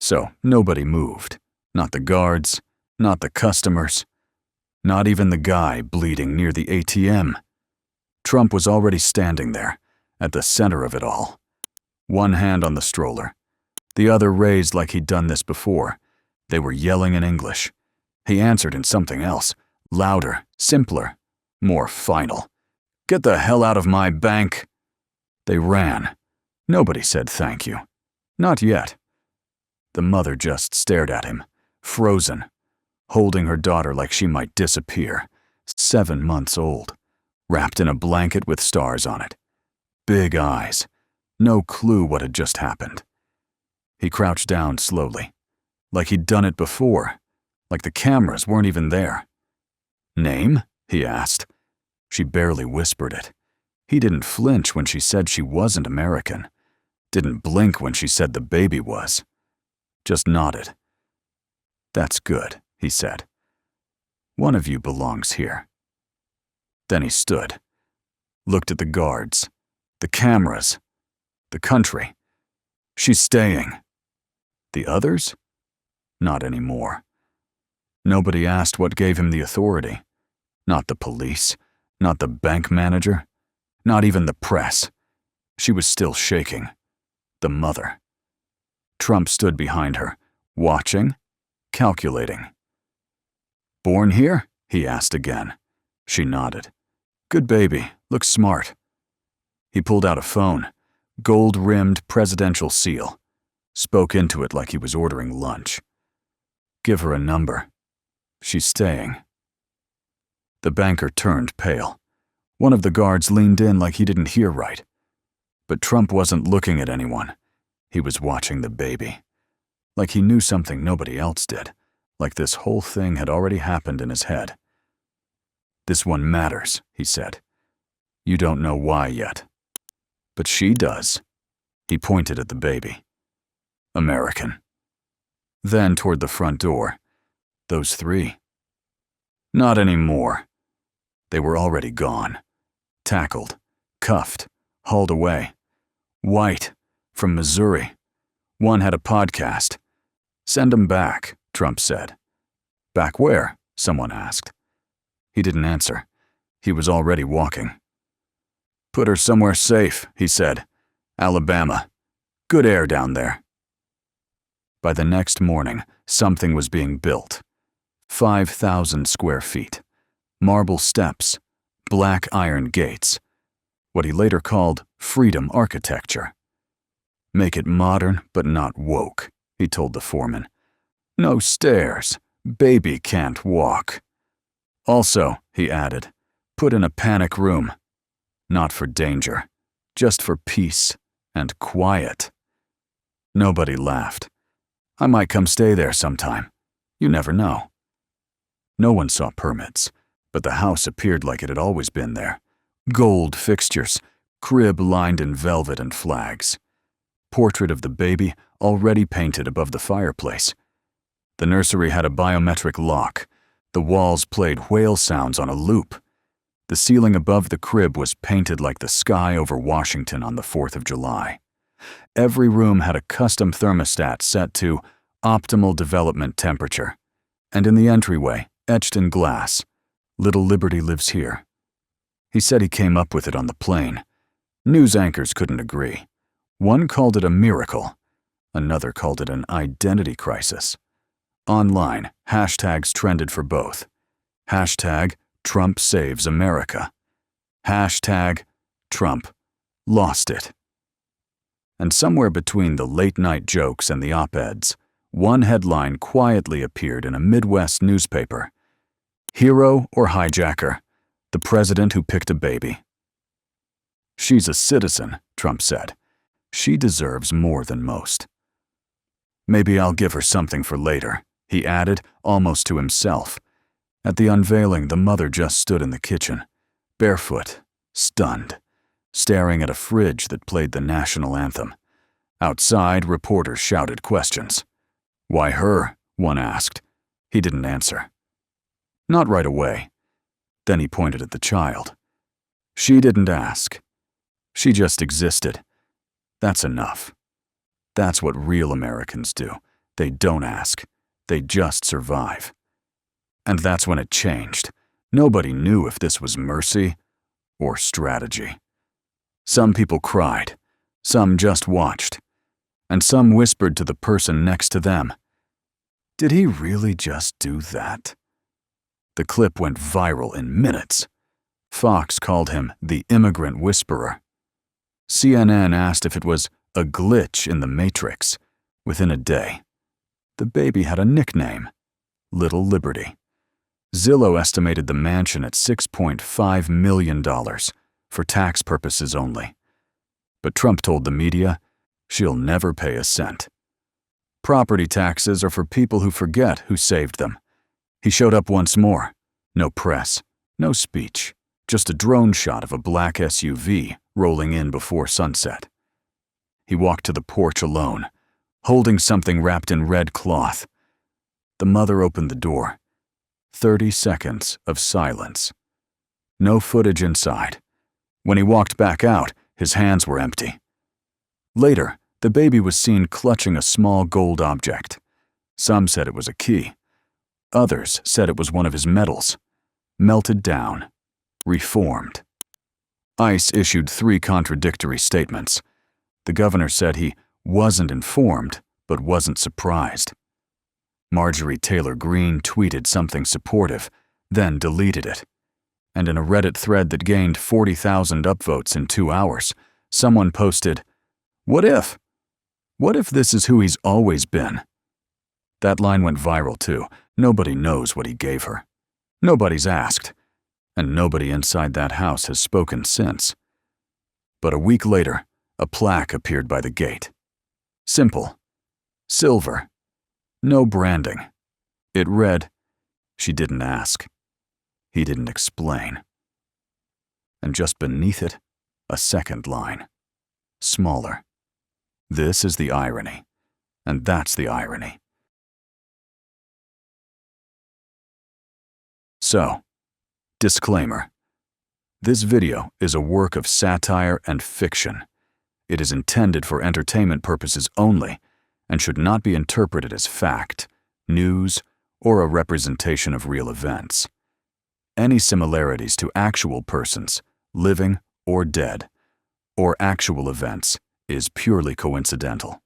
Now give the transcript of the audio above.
So nobody moved. Not the guards, not the customers, not even the guy bleeding near the ATM. Trump was already standing there, at the center of it all. One hand on the stroller, the other raised like he'd done this before. They were yelling in English. He answered in something else, louder, simpler, more final. "Get the hell out of my bank!" They ran. Nobody said thank you. Not yet. The mother just stared at him, frozen, holding her daughter like she might disappear, 7 months old, wrapped in a blanket with stars on it. Big eyes. No clue what had just happened. He crouched down slowly, like he'd done it before, like the cameras weren't even there. "Name?" he asked. She barely whispered it. He didn't flinch when she said she wasn't American. Didn't blink when she said the baby was. Just nodded. "That's good," he said. "One of you belongs here." Then he stood, looked at the guards, the cameras, the country. "She's staying." The others? Not anymore. Nobody asked what gave him the authority. Not the police, not the bank manager, not even the press. She was still shaking. The mother. Trump stood behind her, watching, calculating. "Born here?" he asked again. She nodded. "Good baby, looks smart." He pulled out a phone, gold-rimmed presidential seal, spoke into it like he was ordering lunch. "Give her a number. She's staying." The banker turned pale. One of the guards leaned in like he didn't hear right. But Trump wasn't looking at anyone. He was watching the baby. Like he knew something nobody else did. Like this whole thing had already happened in his head. "This one matters," he said. "You don't know why yet. But she does." He pointed at the baby. "American." Then toward the front door. "Those 3. "Not anymore." They were already gone. Tackled, cuffed, hauled away. White, from Missouri. One had a podcast. "Send 'em back," Trump said. "Back where?" someone asked. He didn't answer. He was already walking. "Put her somewhere safe," he said. "Alabama. Good air down there." By the next morning, something was being built. 5,000 square feet. Marble steps, black iron gates. What he later called freedom architecture. "Make it modern, but not woke," he told the foreman. "No stairs. Baby can't walk." "Also," he added, "put in a panic room. Not for danger, just for peace and quiet." Nobody laughed. "I might come stay there sometime. You never know." No one saw permits, but the house appeared like it had always been there. Gold fixtures, crib lined in velvet and flags. Portrait of the baby already painted above the fireplace. The nursery had a biometric lock. The walls played whale sounds on a loop. The ceiling above the crib was painted like the sky over Washington on the 4th of July. Every room had a custom thermostat set to optimal development temperature. And in the entryway, etched in glass, "Little Liberty lives here." He said he came up with it on the plane. News anchors couldn't agree. One called it a miracle. Another called it an identity crisis. Online, hashtags trended for both. Hashtag Trump saves America. Hashtag Trump lost it. And somewhere between the late-night jokes and the op-eds, one headline quietly appeared in a Midwest newspaper. "Hero or hijacker? The president who picked a baby." "She's a citizen," Trump said. "She deserves more than most." "Maybe I'll give her something for later," he added, almost to himself. At the unveiling, the mother just stood in the kitchen, barefoot, stunned, staring at a fridge that played the national anthem. Outside, reporters shouted questions. "Why her?" one asked. He didn't answer. Not right away. Then he pointed at the child. "She didn't ask. She just existed. That's enough. That's what real Americans do. They don't ask. They just survive. And that's when it changed. Nobody knew if this was mercy or strategy. Some people cried. Some just watched. And some whispered to the person next to them, "Did he really just do that?" The clip went viral in minutes. Fox called him the immigrant whisperer. CNN asked if it was a glitch in the Matrix. Within a day, the baby had a nickname, Little Liberty. Zillow estimated the mansion at $6.5 million for tax purposes only. But Trump told the media she'll never pay a cent. Property taxes are for people who forget who saved them. He showed up once more. No press, no speech, just a drone shot of a black SUV rolling in before sunset. He walked to the porch alone, holding something wrapped in red cloth. The mother opened the door. 30 seconds of silence. No footage inside. When he walked back out, his hands were empty. Later, the baby was seen clutching a small gold object. Some said it was a key. Others said it was one of his medals. Melted down. Reformed. ICE issued 3 contradictory statements. The governor said he wasn't informed, but wasn't surprised. Marjorie Taylor Greene tweeted something supportive, then deleted it. And in a Reddit thread that gained 40,000 upvotes in 2 hours, someone posted, "What if? What if this is who he's always been?" That line went viral too. Nobody knows what he gave her. Nobody's asked. And nobody inside that house has spoken since. But a week later, a plaque appeared by the gate. Simple. Silver. No branding. It read, "She didn't ask. He didn't explain." And just beneath it, a second line. Smaller. This is the irony. And that's the irony. So, disclaimer. This video is a work of satire and fiction. It is intended for entertainment purposes only and should not be interpreted as fact, news, or a representation of real events. Any similarities to actual persons, living or dead, or actual events is purely coincidental.